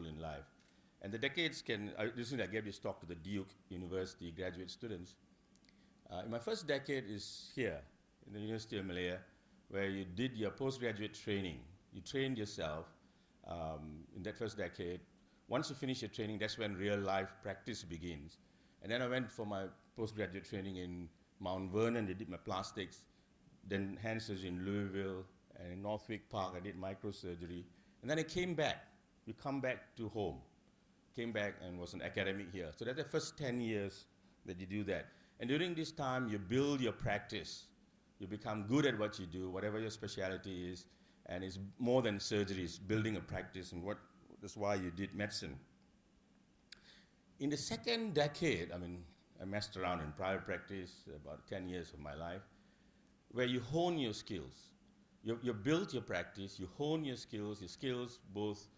in life. And the decades can, recently I gave this talk to the Duke University graduate students. In my first decade is here, in the University of Malaya, where you did your postgraduate training. You trained yourself in that first decade. Once you finish your training, that's when real life practice begins. And then I went for my postgraduate training in Mount Vernon. They did my plastics, then hand surgery in Louisville, and in Northwick Park, I did microsurgery. And then I came back. You come back to home. Came back and was an academic here. So that's the first 10 years that you do that. And during this time, you build your practice. You become good at what you do, whatever your specialty is. And it's more than surgery, it's building a practice, and that's why you did medicine. In the second decade, I messed around in private practice about 10 years of my life, where you hone your skills. You build your practice, you hone your skills, both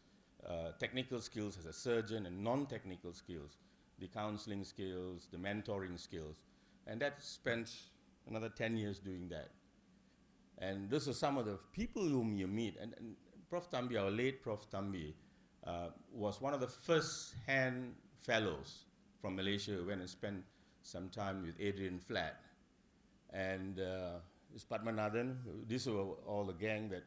technical skills as a surgeon and non-technical skills, the counseling skills, the mentoring skills. And that spent another 10 years doing that. And those are some of the people whom you meet. And Prof. Tambi, our late Prof. Tambi, was one of the first hand fellows from Malaysia who went and spent some time with Adrian Flatt. And this Padmanathan, these were all the gang that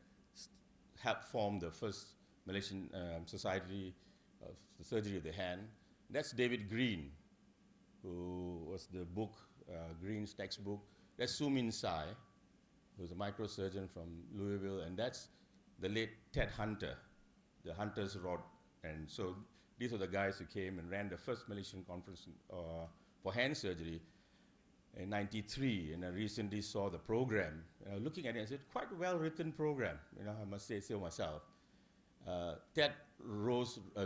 helped form the first Malaysian Society of the Surgery of the Hand. That's David Green, who was the book, Green's textbook. That's Su Min Sai, who's a microsurgeon from Louisville, and that's the late Ted Hunter, the Hunter's Rod. And so these are the guys who came and ran the first Malaysian conference for hand surgery in '93, and I recently saw the program. And I was looking at it, I said, quite a well-written program, I must say so myself. Ted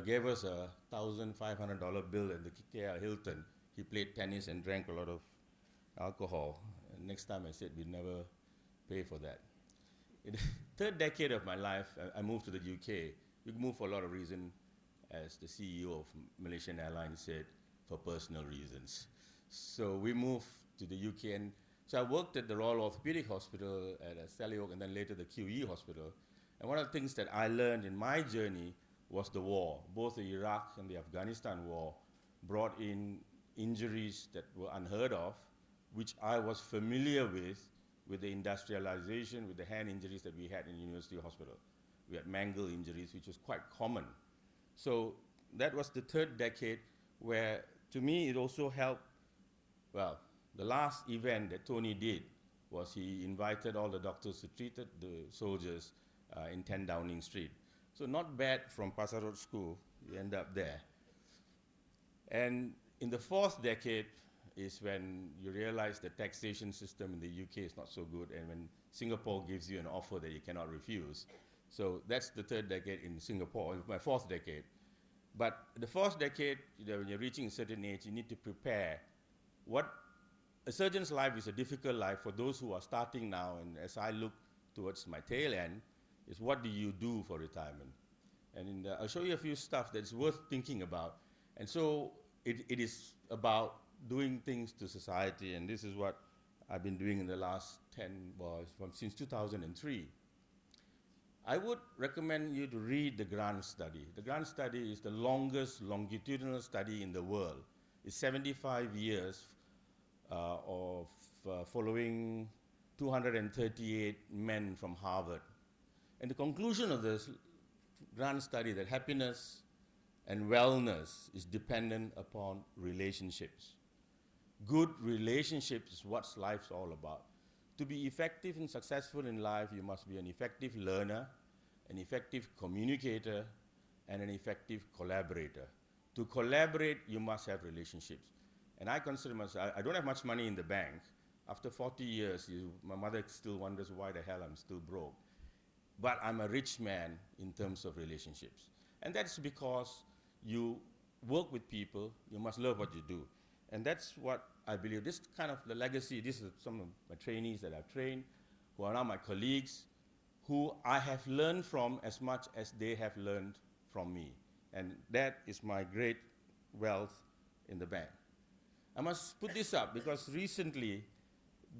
gave us a $1,500 bill at the KL Hilton. He played tennis and drank a lot of alcohol. And next time I said we'd never pay for that. In the third decade of my life, I moved to the UK. We moved for a lot of reasons, as the CEO of Malaysian Airlines said, for personal reasons. So we moved to the UK, and so I worked at the Royal Orthopaedic Hospital at Sally Oak, and then later the QE Hospital. And one of the things that I learned in my journey was the war. Both the Iraq and the Afghanistan war brought in injuries that were unheard of, which I was familiar with the industrialization, with the hand injuries that we had in University Hospital. We had mangle injuries, which was quite common. So that was the third decade where, to me, it also helped. Well, the last event that Tony did was he invited all the doctors who treated the soldiers in 10 Downing Street. So not bad from Pasar Road School, you end up there. And in the fourth decade is when you realize the taxation system in the UK is not so good, and when Singapore gives you an offer that you cannot refuse. So that's the third decade in Singapore, my fourth decade. But the fourth decade, when you're reaching a certain age, you need to prepare. A surgeon's life is a difficult life for those who are starting now, and as I look towards my tail end, is what do you do for retirement? And I'll show you a few stuff that's worth thinking about. And so it is about doing things to society, and this is what I've been doing in the last since 2003. I would recommend you to read the Grant Study. The Grant Study is the longest longitudinal study in the world. It's 75 years of following 238 men from Harvard. And the conclusion of this Grant Study that happiness and wellness is dependent upon relationships. Good relationships is what life's all about. To be effective and successful in life, you must be an effective learner, an effective communicator, and an effective collaborator. To collaborate, you must have relationships. And I consider myself, I don't have much money in the bank. After 40 years, my mother still wonders why the hell I'm still broke. But I'm a rich man in terms of relationships. And that's because you work with people, you must love what you do. And that's what I believe. This kind of the legacy, this is some of my trainees that I've trained, who are now my colleagues, who I have learned from as much as they have learned from me. And that is my great wealth in the bank. I must put this up because recently,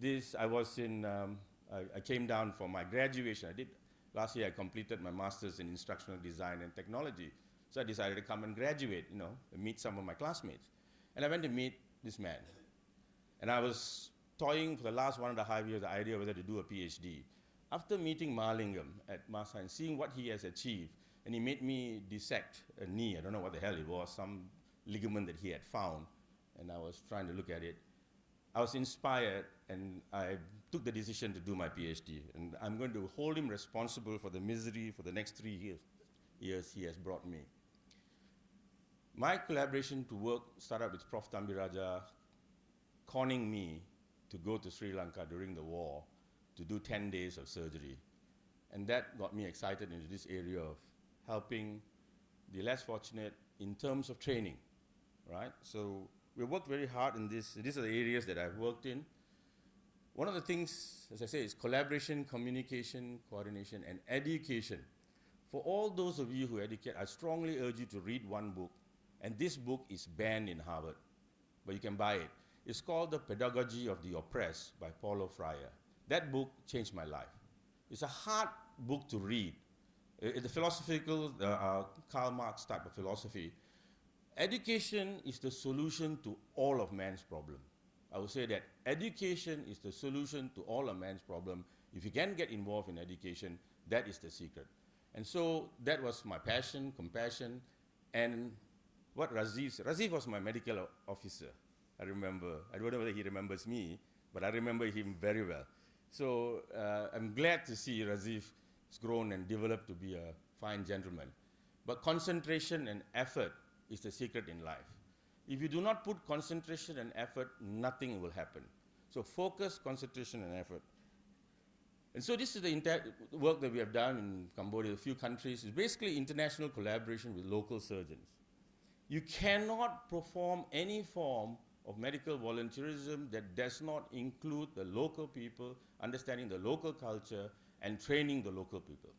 I came down for my graduation. Last year I completed my master's in instructional design and technology. So I decided to come and graduate, meet some of my classmates. And I went to meet this man. And I was toying for the last 1.5 years the idea whether to do a PhD. After meeting Marlingam at Massa and seeing what he has achieved, and he made me dissect a knee, I don't know what the hell it was, some ligament that he had found, and I was trying to look at it. I was inspired, and I took the decision to do my PhD. And I'm going to hold him responsible for the misery for the next 3 years he has brought me. My collaboration to work started with Prof. Thambi Raja conning me to go to Sri Lanka during the war to do 10 days of surgery. And that got me excited into this area of helping the less fortunate in terms of training, right? So we worked very hard in this. These are the areas that I've worked in. One of the things, as I say, is collaboration, communication, coordination, and education. For all those of you who educate, I strongly urge you to read one book, and this book is banned in Harvard, but you can buy it. It's called The Pedagogy of the Oppressed by Paulo Freire. That book changed my life. It's a hard book to read. The philosophical, Karl Marx type of philosophy. Education is the solution to all of man's problem. I would say that education is the solution to all of man's problem. If you can get involved in education, that is the secret. And so that was my passion, compassion, and what Razif was my medical officer. I remember, I don't know whether he remembers me, but I remember him very well. So I'm glad to see Razif has grown and developed to be a fine gentleman. But concentration and effort is the secret in life. If you do not put concentration and effort, nothing will happen. So focus, concentration, and effort. And so this is the work that we have done in Cambodia, a few countries. It's basically international collaboration with local surgeons. You cannot perform any form of medical volunteerism that does not include the local people, understanding the local culture, and training the local people.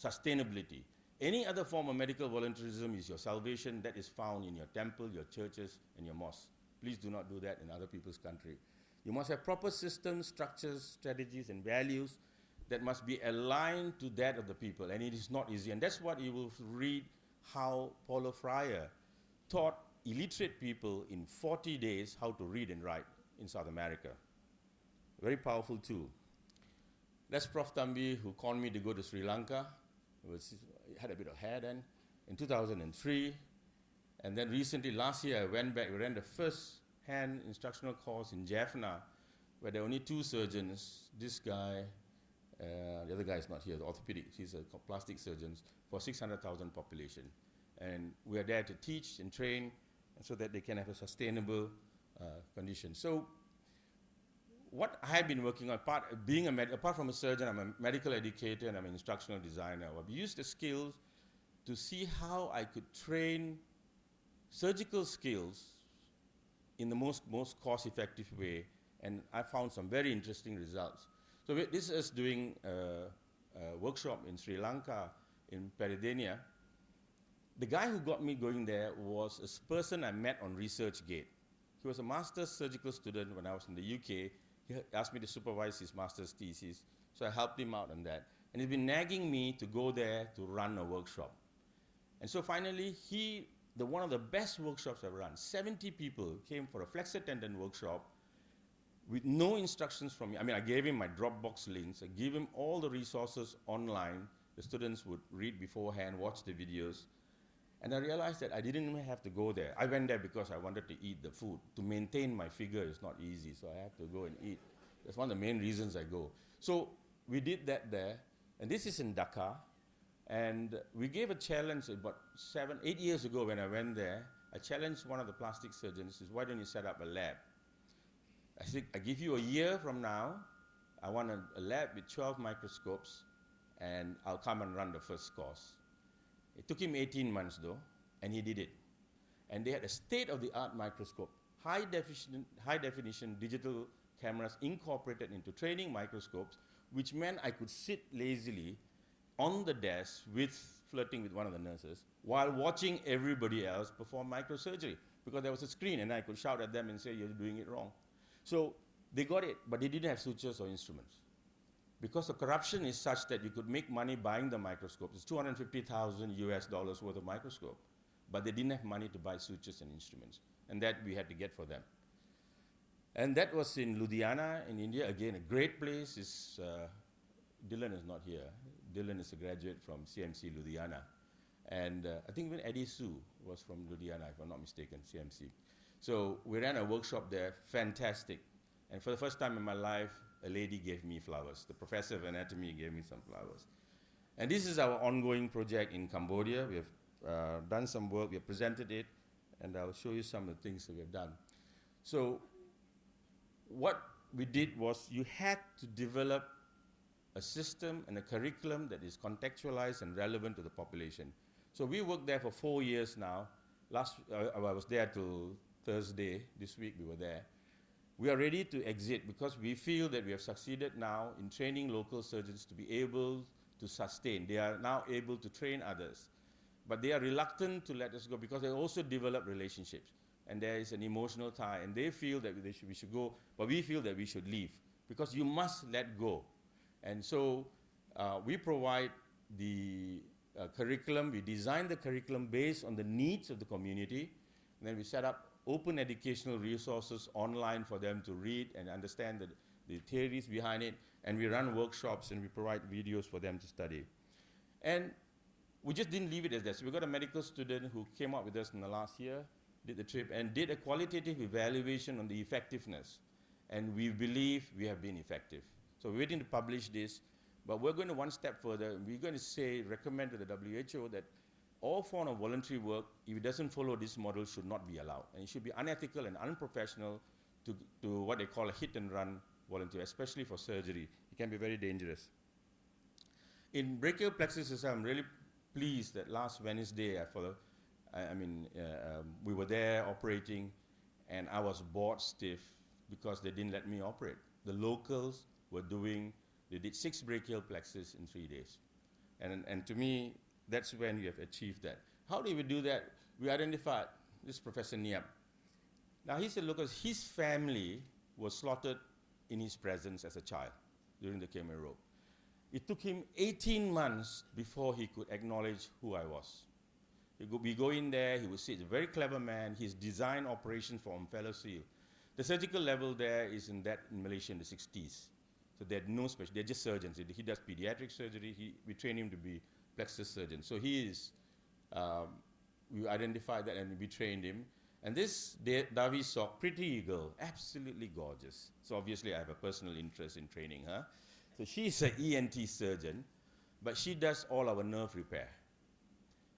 Sustainability. Any other form of medical volunteerism is your salvation that is found in your temple, your churches, and your mosques. Please do not do that in other people's country. You must have proper systems, structures, strategies, and values that must be aligned to that of the people, and it is not easy. And that's what you will read how Paulo Freire taught illiterate people in 40 days how to read and write in South America. Very powerful tool. That's Prof. Thambi, who called me to go to Sri Lanka. He had a bit of hair then, in 2003. And then recently, last year, I went back. We ran the first hand instructional course in Jaffna, where there were only 2 surgeons. This guy, the other guy is not here, the orthopedic, he's a plastic surgeon, for 600,000 population. And we are there to teach and train so that they can have a sustainable condition. So what I have been working on, apart from a surgeon, I'm a medical educator and I'm an instructional designer. I've used the skills to see how I could train surgical skills in the most cost-effective way, and I found some very interesting results. So this is doing a workshop in Sri Lanka, in Peradeniya. The guy who got me going there was a person I met on ResearchGate. He was a master's surgical student when I was in the UK. He asked me to supervise his master's thesis, so I helped him out on that. And he's been nagging me to go there to run a workshop. And so finally, one of the best workshops I've run, 70 people came for a flexor tendon workshop with no instructions from me. I mean, I gave him my Dropbox links. I gave him all the resources online. The students would read beforehand, watch the videos. And I realized that I didn't even have to go there. I went there because I wanted to eat the food. To maintain my figure is not easy, so I have to go and eat. That's one of the main reasons I go. So we did that there, and this is in Dhaka. And we gave a challenge about 8 years ago when I went there. I challenged one of the plastic surgeons, says, why don't you set up a lab? I said, I give you a year from now, I want a lab with 12 microscopes, and I'll come and run the first course. It took him 18 months though, and he did it. And they had a state-of-the-art microscope, high definition digital cameras incorporated into training microscopes, which meant I could sit lazily on the desk flirting with one of the nurses while watching everybody else perform microsurgery, because there was a screen and I could shout at them and say, you're doing it wrong. So they got it, but they didn't have sutures or instruments. because the corruption is such that you could make money buying the microscope. It's 250,000 US dollars worth of microscope, but they didn't have money to buy sutures and instruments, and that we had to get for them. And that was in Ludhiana in India. Again, a great place. Dylan is not here. Dylan is a graduate from CMC Ludhiana. And I think even Eddie Su was from Ludhiana, if I'm not mistaken, CMC. So we ran a workshop there, fantastic. And for the first time in my life, a lady gave me flowers. The professor of anatomy gave me some flowers. And this is our ongoing project in Cambodia. We have done some work, we have presented it, and I'll show you some of the things that we have done. So what we did was you had to develop a system and a curriculum that is contextualized and relevant to the population. So we worked there for 4 years now. I was there till Thursday. This week we were there. We are ready to exit because we feel that we have succeeded now in training local surgeons to be able to sustain. They are now able to train others. But they are reluctant to let us go because they also develop relationships. And there is an emotional tie. And they feel that we should go, but we feel that we should leave because you must let go. And so we provide the curriculum. We design the curriculum based on the needs of the community. And then we set up open educational resources online for them to read and understand the theories behind it. And we run workshops and we provide videos for them to study. And we just didn't leave it as that. So we got a medical student who came up with us in the last year, did the trip, and did a qualitative evaluation on the effectiveness. And we believe we have been effective. So we're waiting to publish this, but we're going to one step further. We're going to recommend to the WHO that all form of voluntary work, if it doesn't follow this model, should not be allowed. And it should be unethical and unprofessional to what they call a hit and run volunteer, especially for surgery. It can be very dangerous. In brachial plexus, I'm really pleased that last Wednesday, we were there operating, and I was bored stiff because they didn't let me operate. The locals they did 6 brachial plexus in 3 days. And to me, that's when you have achieved that. How do we do that? We identified this Professor Niap. Now he said, look, his family was slaughtered in his presence as a child during the Khmer Rouge. It took him 18 months before he could acknowledge who I was. We go in there, he would say, he's a very clever man, he's designed operations for omphalocele. The surgical level there is in Malaysia in the 60s. So they're no special, they're just surgeons. He does pediatric surgery, we train him to be plexus surgeon. So he is, we identified that and we trained him. And this Davi Sok, pretty girl, absolutely gorgeous. So obviously I have a personal interest in training her. So she's an ENT surgeon, but she does all our nerve repair.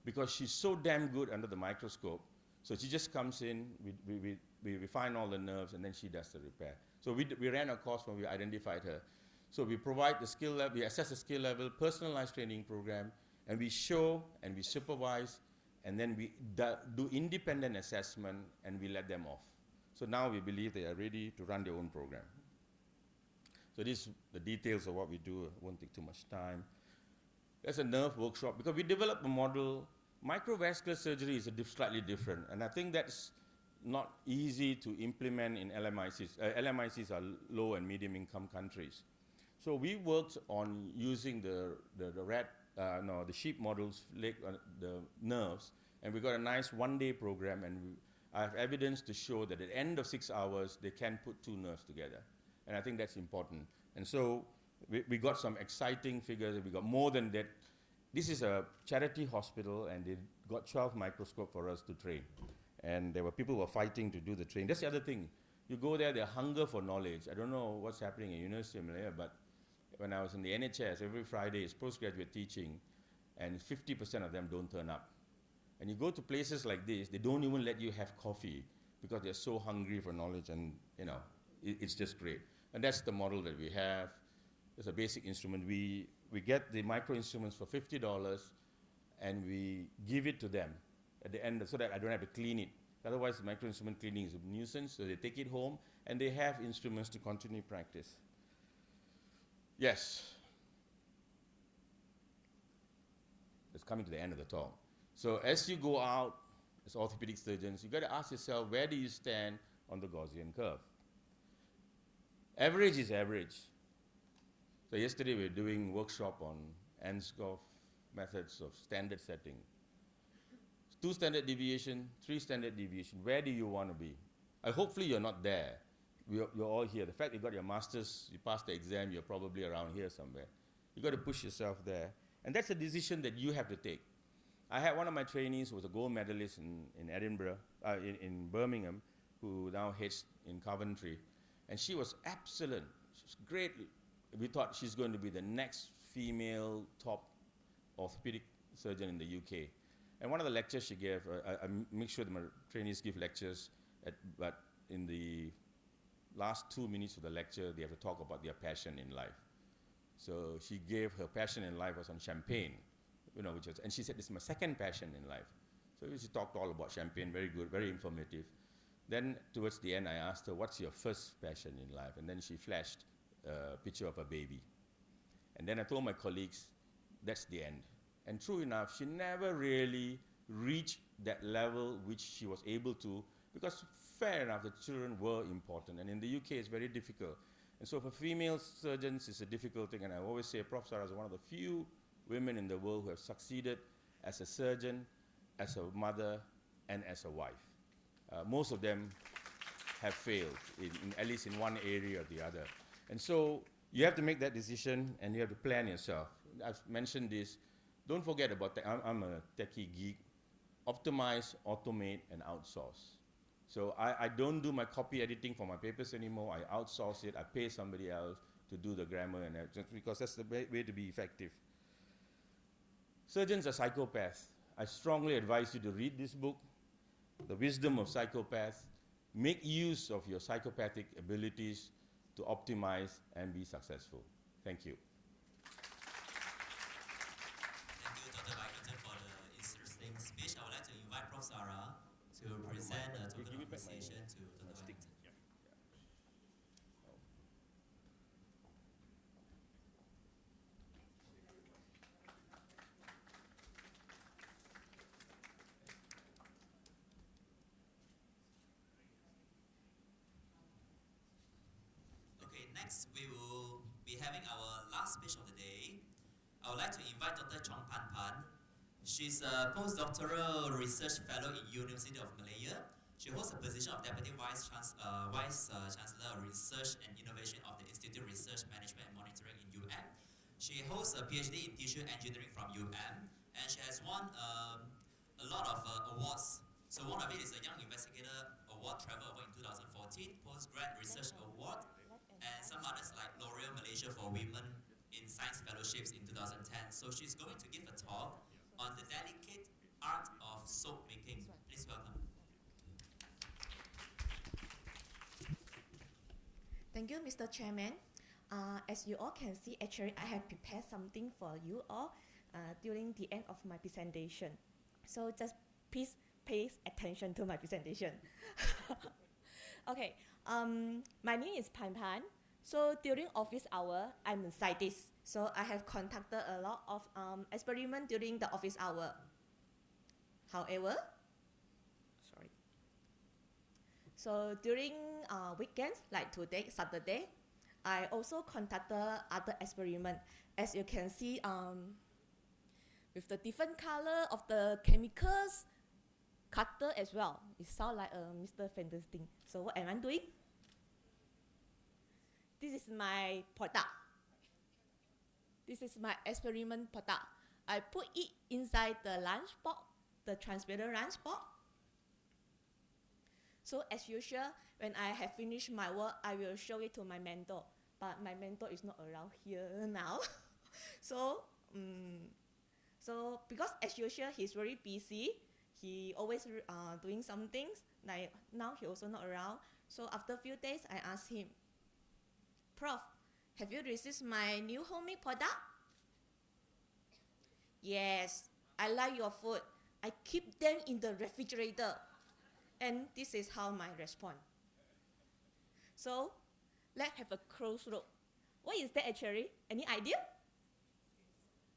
Because she's so damn good under the microscope, so she just comes in, we find all the nerves, and then she does the repair. So we ran a course when we identified her. So we provide the skill level, we assess the skill level, personalized training program, and we show and we supervise, and then we do independent assessment, and we let them off. So now we believe they are ready to run their own program. So these are the details of what we do. It won't take too much time. There's a nerve workshop, because we developed a model. Microvascular surgery is slightly different, and I think that's not easy to implement in LMICs. LMICs are low and medium income countries. So we worked on using the sheep models, the nerves, and we got a nice 1-day program, and I have evidence to show that at the end of 6 hours, they can put 2 nerves together. And I think that's important. And so we got some exciting figures. We got more than that. This is a charity hospital, and they got 12 microscopes for us to train. And there were people who were fighting to do the training. That's the other thing. You go there, their hunger for knowledge. I don't know what's happening in University of Malaya, but when I was in the NHS, every Friday is postgraduate teaching, and 50% of them don't turn up. And you go to places like this, they don't even let you have coffee because they're so hungry for knowledge, and it's just great. And that's the model that we have. It's a basic instrument. We get the micro instruments for $50, and we give it to them at the end so that I don't have to clean it. Otherwise, the micro instrument cleaning is a nuisance, so they take it home, and they have instruments to continue practice. Yes. It's coming to the end of the talk. So as you go out as orthopedic surgeons, you've got to ask yourself, where do you stand on the Gaussian curve? Average is average. So yesterday we were doing workshop on Anscoff methods of standard setting. 2 standard deviation, 3 standard deviation. Where do you want to be? Hopefully you're not there. You're all here. The fact you got your master's, you passed the exam, you're probably around here somewhere. You got to push yourself there. And that's a decision that you have to take. I had one of my trainees who was a gold medalist in Edinburgh, in Birmingham, who now heads in Coventry. And she was excellent. She was great. We thought she's going to be the next female top orthopedic surgeon in the UK. And one of the lectures she gave, I make sure that my trainees give lectures, but in the last 2 minutes of the lecture, they have to talk about their passion in life. So she gave her passion in life was on champagne, and she said, this is my second passion in life. So she talked all about champagne, very good, very informative. Then towards the end, I asked her, what's your first passion in life? And then she flashed a picture of a baby. And then I told my colleagues, that's the end. And true enough, she never really reached that level which she was able to, because fair enough, the children were important. And in the UK, it's very difficult. And so for female surgeons, it's a difficult thing. And I always say Prof. Sarah is one of the few women in the world who have succeeded as a surgeon, as a mother, and as a wife. Most of them have failed, at least in one area or the other. And so you have to make that decision, and you have to plan yourself. I've mentioned this. Don't forget about that. I'm a techie geek. Optimize, automate, and outsource. So I don't do my copy editing for my papers anymore. I outsource it. I pay somebody else to do the grammar and everything, because that's the way to be effective. Surgeons are psychopaths. I strongly advise you to read this book, The Wisdom of Psychopaths. Make use of your psychopathic abilities to optimize and be successful. Thank you. Thank you, Dr. Michaelton, for the interesting speech. I would like to invite Prof. Sarah to present a token of appreciation to Dr. Michaelton. Okay, next we will be having our last speech of the day. I would like to invite Dr. Chong Pan Pan. She's a postdoctoral research fellow in University of Malaya. She holds the position of Deputy Vice Chancellor of Research and Innovation of the Institute of Research Management and Monitoring in UM. She holds a PhD in Tissue Engineering from UM, and she has won a lot of awards. So one of it is a Young Investigator Award, Travel Award in 2014, Postgrad Research Award, and some others like L'Oreal Malaysia for Women in Science Fellowships in 2010. So she's going to give a talk on the delicate art of soap making. Please welcome. Thank you, Mr. Chairman. As you all can see, actually, I have prepared something for you all during the end of my presentation. So just please pay attention to my presentation. Okay, my name is Pan Pan. So during office hour, I'm a scientist. So I have conducted a lot of experiments during the office hour. However, so during weekends, like today, Saturday, I also conducted other experiments. As you can see, with the different color of the chemicals, cutter as well. It sounds like Mr. Fantastic. So what am I doing? This is my product. This is my experiment product. I put it inside the lunch box, the transparent lunch box. So as usual, when I have finished my work, I will show it to my mentor. But my mentor is not around here now. So because as usual, he's very busy. He always doing some things. Like now he also not around. So after a few days, I asked him, Prof, have you received my new homemade product? Yes, I like your food. I keep them in the refrigerator. And this is how my response. So let's have a close look. What is that actually? Any idea?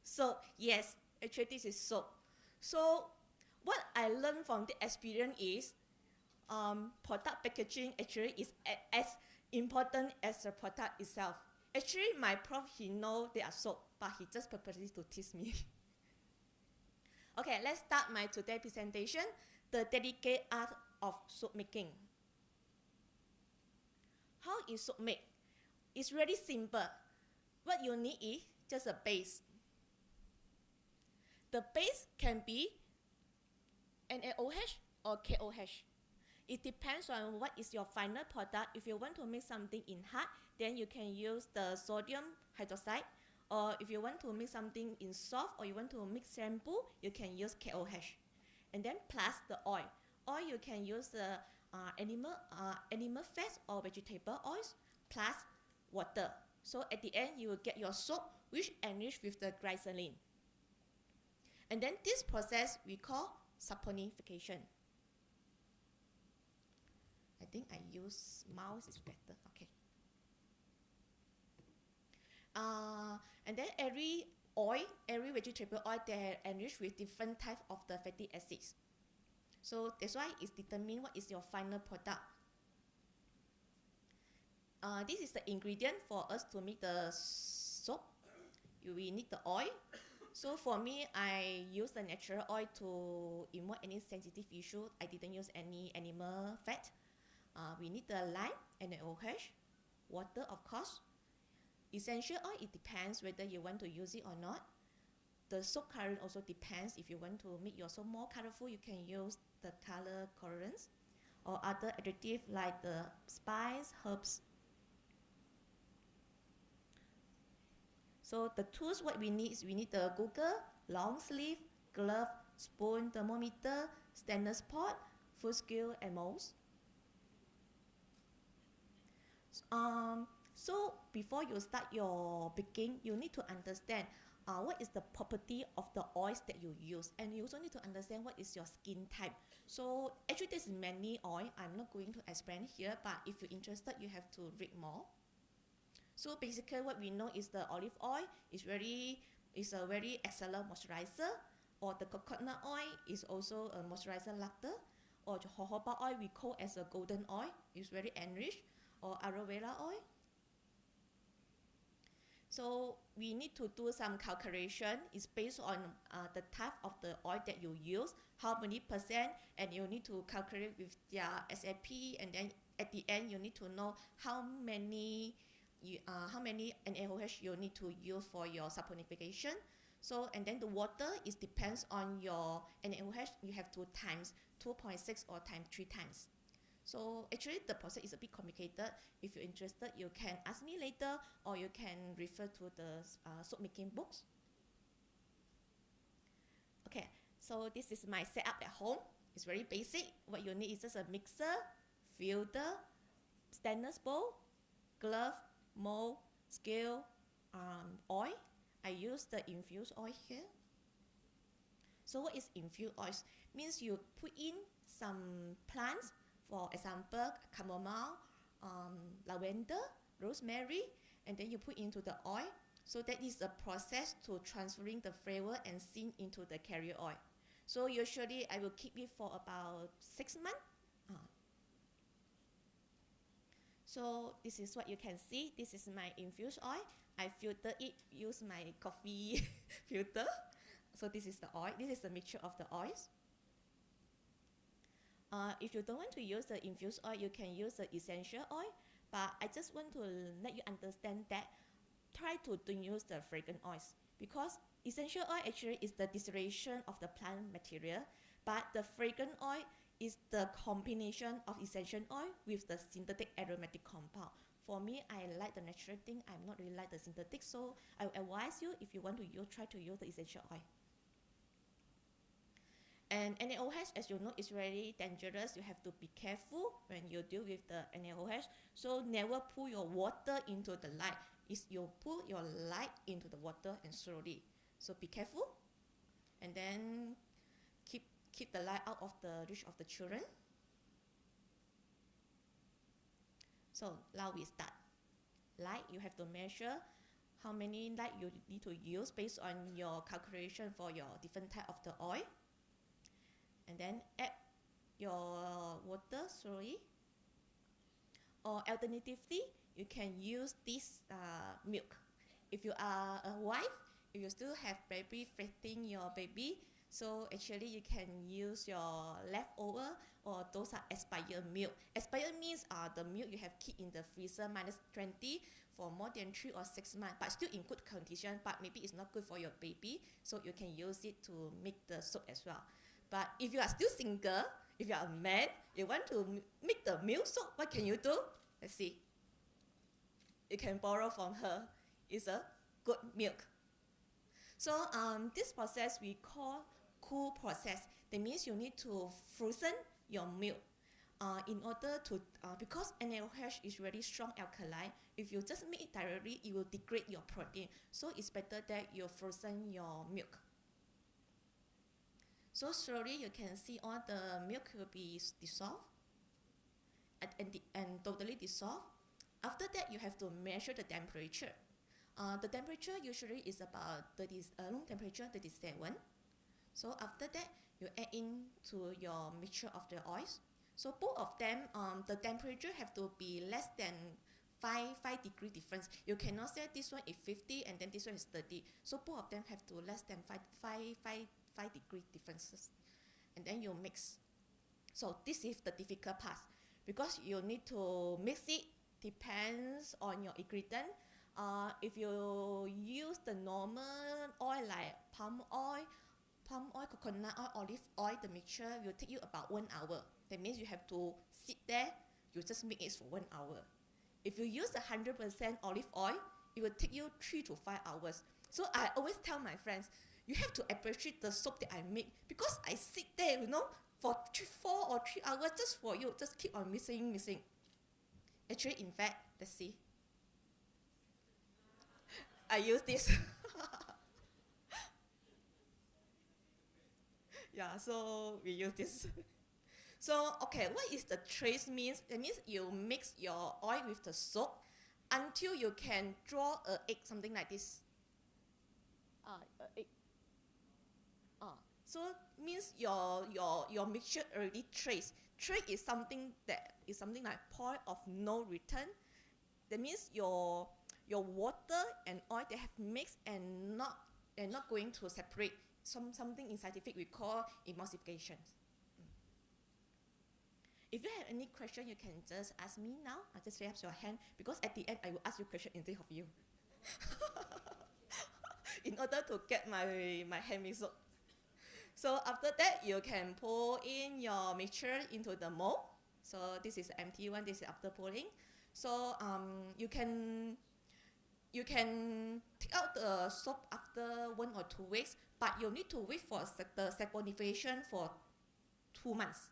Soap. Yes, actually this is soap. So what I learned from the experience is product packaging actually is as important as the product itself. Actually, my prof, he know they are soap, but he just purposely to tease me. Okay, let's start my today presentation, the delicate art of soap making. How is soap made? It's really simple. What you need is just a base. The base can be NaOH or KOH. It depends on what is your final product. If you want to make something in hard, then you can use the sodium hydroxide. Or if you want to make something in soft, or you want to mix shampoo, you can use KOH. And then plus the oil. Oil you can use the animal fats or vegetable oils plus water. So at the end you will get your soap which enriched with the glycerin. And then this process we call saponification. I think I use mouse is better. Okay. And then every oil, every vegetable oil, they are enriched with different type of the fatty acids. So that's why it's determined what is your final product. This is the ingredient for us to make the soap. We need the oil. So for me, I use the natural oil to avoid any sensitive issue. I didn't use any animal fat. We need the lime and the OH, water of course. Essential oil, it depends whether you want to use it or not. The soap colorant also depends. If you want to make your soap more colorful, you can use the color colorants or other additive like the spice, herbs. So the tools what we need is we need the Google, long sleeve, glove, spoon, thermometer, stainless pot, food scale and mouse. So before you start your baking, you need to understand what is the property of the oils that you use, and you also need to understand what is your skin type. So actually there's many oil. I'm not going to explain here, but if you're interested, you have to read more. So basically what we know is the olive oil is a very excellent moisturizer, or the coconut oil is also a moisturizer lacquer, or the jojoba oil we call as a golden oil, is very enriched, or aloe vera oil. So we need to do some calculation. It's based on the type of the oil that you use, how many percent, and you need to calculate with their SAP, and then at the end you need to know how many NaOH you need to use for your saponification. So, and then the water is depends on your NaOH. You have to times 2.6 or times 3 times. So actually the process is a bit complicated. If you're interested, you can ask me later, or you can refer to the soap making books. Okay, so this is my setup at home. It's very basic. What you need is just a mixer, filter, stainless bowl, glove, mold, scale, oil. I use the infused oil here. So what is infused oils? Means you put in some plants, for example, chamomile, lavender, rosemary, and then you put into the oil. So that is a process to transferring the flavor and scent into the carrier oil. So usually I will keep it for about 6 months. So this is what you can see. This is my infused oil. I filter it, use my coffee filter. So this is the oil. This is the mixture of the oils. If you don't want to use the infused oil, you can use the essential oil. But I just want to let you understand that try to don't use the fragrant oils, because essential oil actually is the distillation of the plant material, but the fragrant oil is the combination of essential oil with the synthetic aromatic compound. For me, I like the natural thing. I'm not really like the synthetic, so I advise you, if you want to use, try to use the essential oil. And NaOH, as you know, is very dangerous. You have to be careful when you deal with the NaOH. So never pour your water into the light. It's you put your light into the water and slowly. So be careful, and then keep the light out of the reach of the children. So now we start. Light, you have to measure how many light you need to use based on your calculation for your different type of the oil. And then add your water slowly. Or alternatively, you can use this milk. If you are a wife, if you still have baby feeding your baby, so actually you can use your leftover or those are expired milk. Expired means the milk you have keep in the freezer -20 for more than 3 or 6 months, but still in good condition, but maybe it's not good for your baby, so you can use it to make the soap as well. But if you are still single, if you are a man, you want to make the milk soap, what can you do? Let's see. You can borrow from her. It's a good milk. So this process we call cool process. That means you need to frozen your milk in order to, because NaOH is really strong alkaline, if you just make it directly, it will degrade your protein. So it's better that you frozen your milk. So slowly you can see all the milk will be dissolved and totally dissolved. After that, you have to measure the temperature. The temperature usually is about room temperature 37. So after that, you add in to your mixture of the oils. So both of them, the temperature have to be less than 5 degree difference. You cannot say this one is 50 and then this one is 30. So both of them have to less than 5 degree differences. And then you mix. So this is the difficult part because you need to mix it, depends on your ingredient. If you use the normal oil like palm oil, coconut oil, olive oil, the mixture will take you about 1 hour. That means you have to sit there, you just make it for 1 hour. If you use 100% olive oil, it will take you 3 to 5 hours. So I always tell my friends, you have to appreciate the soap that I make because I sit there, for 4 or 3 hours just for you, just keep on mixing. Actually, in fact, let's see. I use this. Yeah, so we use this. So, okay, what is the trace means? It means you mix your oil with the soap until you can draw an egg, something like this. Egg. So means your mixture already trace. Trace is something like point of no return. That means your water and oil they have mixed and not going to separate. Something in scientific we call emulsification. If you have any question, you can just ask me now. Just raise your hand because at the end I will ask you question instead of you. In order to get my hand mixed. So after that, you can pour in your mixture into the mold. So this is the empty one. This is after pouring. So you can take out the soap after 1 or 2 weeks, but you need to wait for the saponification for 2 months.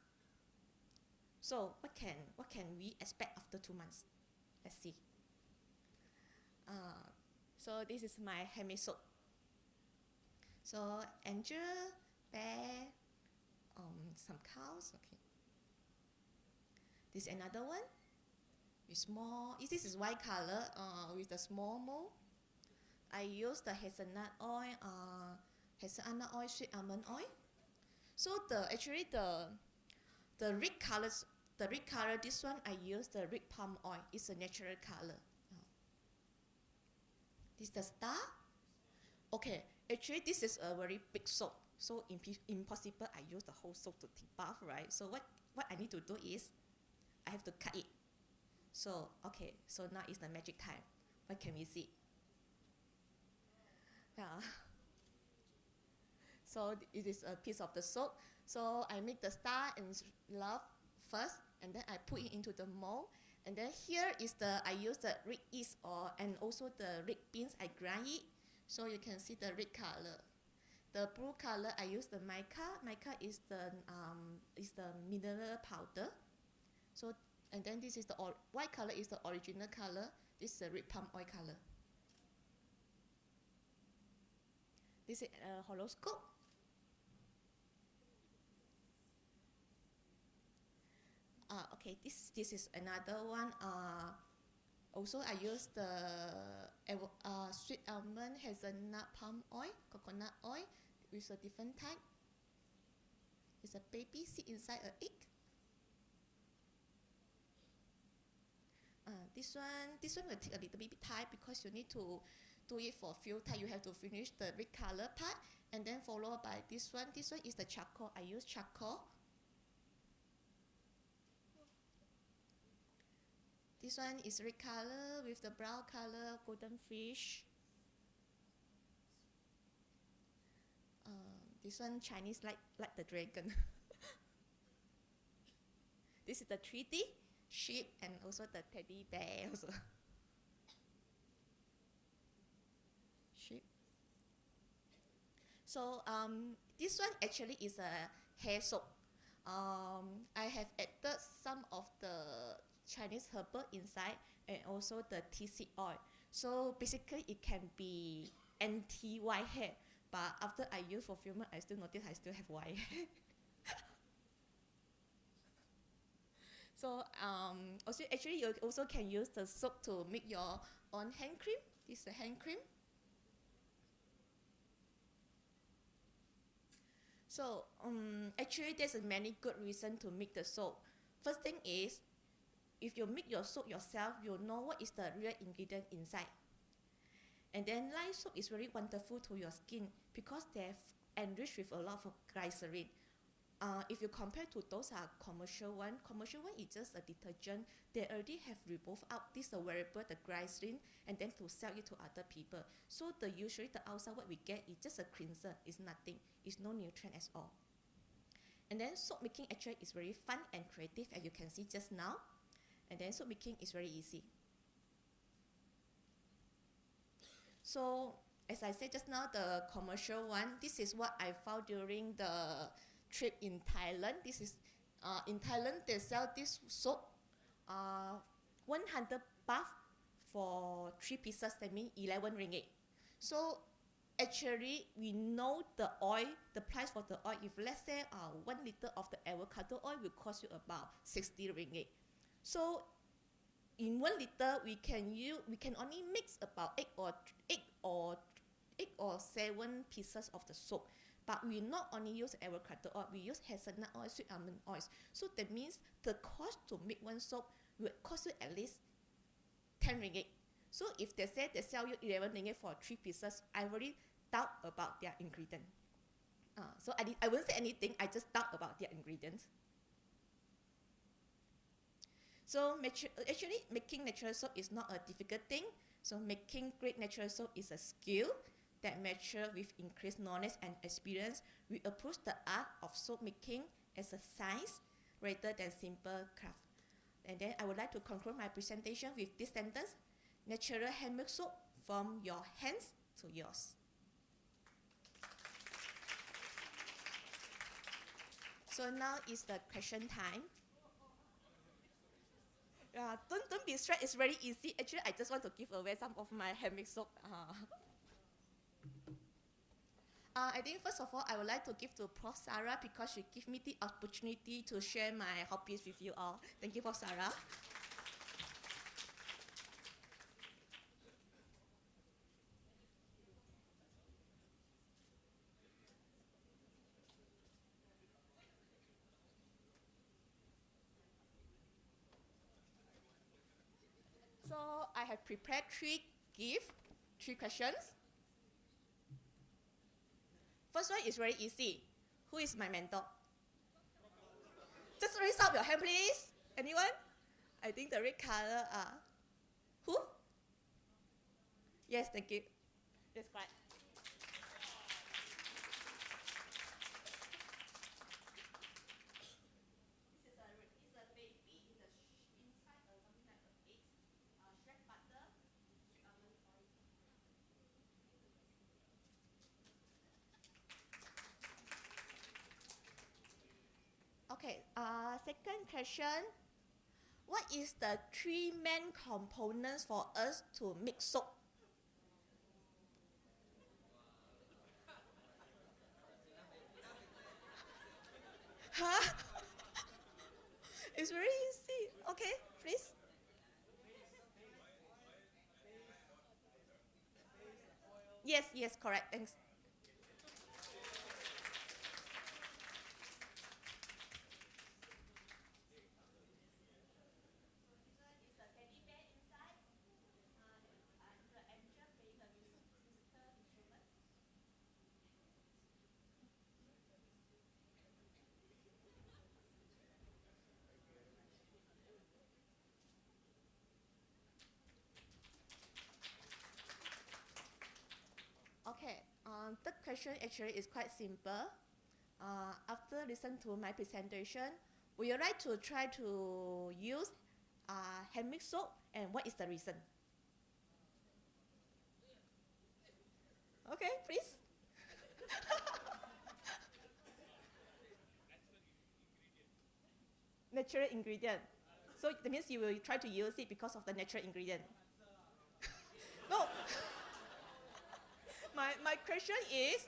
So what can we expect after 2 months? Let's see. So this is my handmade soap. So angel, bear, some cows. Okay. This is another one. With small. This is white color. With the small mold. I use the hazelnut oil. Hazelnut oil, sweet almond oil. So the red colors. The red color. This one I use the red palm oil. It's a natural color. This is the star. Okay. Actually, this is a very big soap, so impossible I use the whole soap to bath, right? So what I need to do is, I have to cut it. So, okay, so now is the magic time. What can we see? Yeah. So it is a piece of the soap. So I make the star and love first, and then I put it into the mold. And then here is I use the red yeast and also the red beans, I grind it. So you can see the red color. The blue color I use the mica. Mica is the mineral powder. So and then this is the white color is the original color. This is the red palm oil color. This is a horoscope. Okay, this is another one. Also, I use the sweet almond, hazelnut, palm oil, coconut oil with a different type. It's a baby sit inside an egg. this one will take a little bit time because you need to do it for a few times. You have to finish the red color part and then followed by this one. This one is the charcoal. I use charcoal. This one is red color with the brown color golden fish. This one Chinese like the dragon. This is the 3D sheep and also the teddy bear also. Sheep. So this one actually is a hair soap. I have added some of the Chinese herbal inside and also the tea seed oil. So basically it can be anti-white hair, but after I use for a few months, I still notice I still have white hair. So also actually you also can use the soap to make your own hand cream. This is a hand cream. So actually there's many good reasons to make the soap. First thing is, if you make your soap yourself, you'll know what is the real ingredient inside. And then lye soap is very wonderful to your skin because they're enriched with a lot of glycerin. If you compare to those commercial one is just a detergent. They already have removed out this variable, the glycerin, and then to sell it to other people. So usually the outside what we get is just a cleanser. It's nothing. It's no nutrient at all. And then soap making actually is very fun and creative, as you can see just now. And then soap making is very easy. So as I said just now, the commercial one, this is what I found during the trip in Thailand. This is in Thailand they sell this soap 100 baht for 3 pieces, that means 11 ringgit. So actually we know the oil, the price for the oil, if let's say 1 liter of the avocado oil will cost you about 60 ringgit. So in 1 liter we can only mix about 8 or 7 pieces of the soap. But we not only use avocado oil, we use hazelnut oil, sweet almond oils. So that means the cost to make one soap will cost you at least 10 ringgit. So if they say they sell you 11 ringgit for 3 pieces, I already doubt about their ingredient. So I won't say anything, I just doubt about their ingredients. So actually making natural soap is not a difficult thing. So making great natural soap is a skill that matures with increased knowledge and experience. We approach the art of soap making as a science rather than simple craft. And then I would like to conclude my presentation with this sentence: natural handmade soap from your hands to yours. So now is the question time. Don't be stressed, it's very easy. Actually, I just want to give away some of my handmade soap. I think first of all, I would like to give to Prof. Sarah because she gave me the opportunity to share my hobbies with you all. Thank you, Prof. Sarah. So I have prepared 3 questions. First one is very easy. Who is my mentor? Just raise up your hand, please. Anyone? I think the red color. Who? Yes, thank you. That's right. This is a baby in the inside something like a egg, shred butter, almond oil. Okay, second question. What is the 3 main components for us to make soap? Huh? It's very easy. Okay, please. Yes, correct. Thanks. Third question actually is quite simple. After listen to my presentation, would you like to try to use handmade soap, and what is the reason? Okay, please. Natural ingredient. So that means you will try to use it because of the natural ingredient. No. My question is,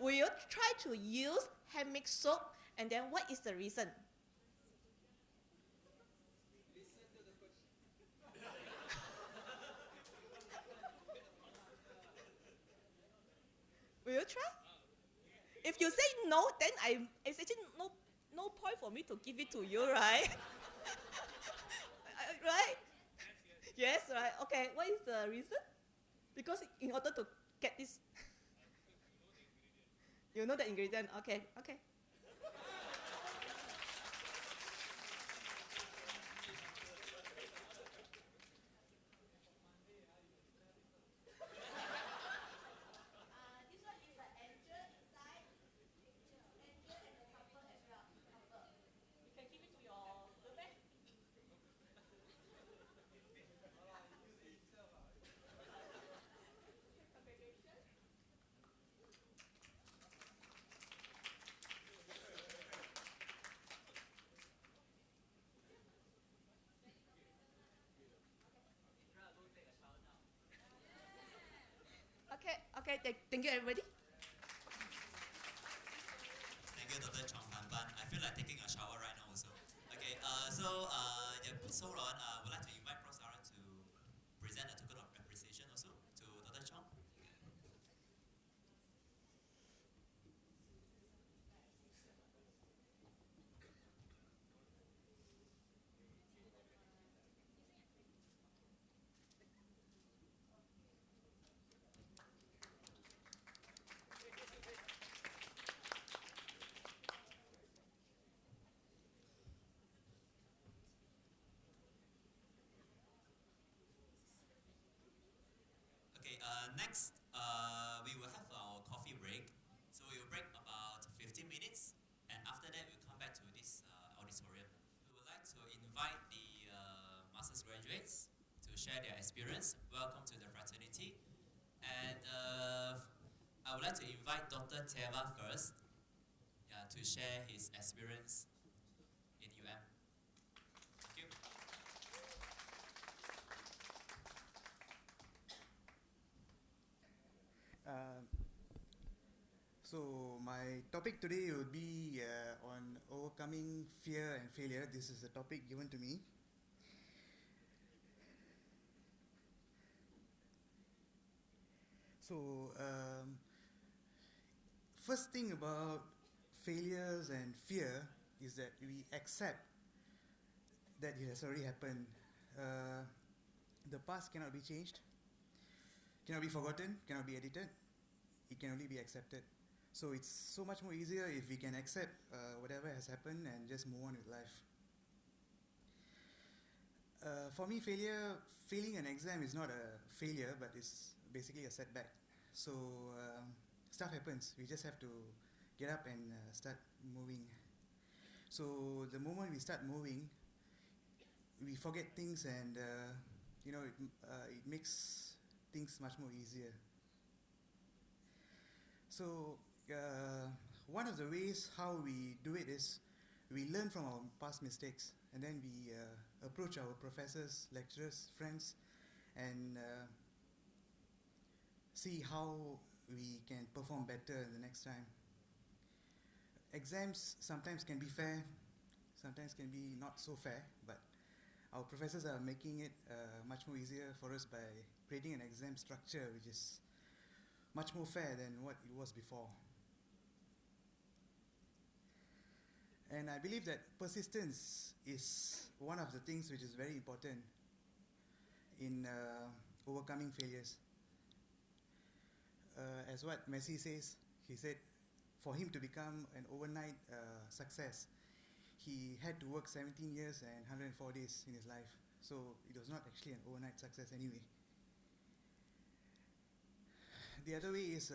will you try to use handmade soap, and then what is the reason? Will you try? If you say no, then it's actually no point for me to give it to you, right? Right? Yes, right. Okay, what is the reason? Because in order to get this, you know the ingredient. Okay, okay. This one is an angel inside. Angel and the couple as well. Couple. You can give it to your girlfriend. Okay, okay. Thank you, everybody. Thank you, Dr. Chong Pan Pan. I feel like taking a shower right now also. Okay, so Ron, would like to invite Prof. Sarah to present a token of appreciation also to Dr. Chong. Okay, next, we will have our coffee break. So we will break about 15 minutes, and after that, we'll come back to this auditorium. We would like to invite the master's graduates to share their experience. Welcome to the fraternity. And I would like to invite Dr. Teva first, to share his experience in UM. Thank you. So my topic today will be on overcoming fear and failure. This is a topic given to me. So first thing about failures and fear is that we accept that it has already happened. The past cannot be changed, cannot be forgotten, cannot be edited. It can only be accepted. So it's so much more easier if we can accept whatever has happened and just move on with life. For me, failing an exam is not a failure, but it's basically a setback. So stuff happens. We just have to get up and start moving. So the moment we start moving, we forget things, and it makes things much more easier. So one of the ways how we do it is we learn from our past mistakes, and then we approach our professors, lecturers, friends, and see how we can perform better the next time. Exams sometimes can be fair, sometimes can be not so fair, but our professors are making it much more easier for us by creating an exam structure which is much more fair than what it was before. And I believe that persistence is one of the things which is very important in overcoming failures. As what Messi says, he said for him to become an overnight success, he had to work 17 years and 104 days in his life. So it was not actually an overnight success anyway. The other way is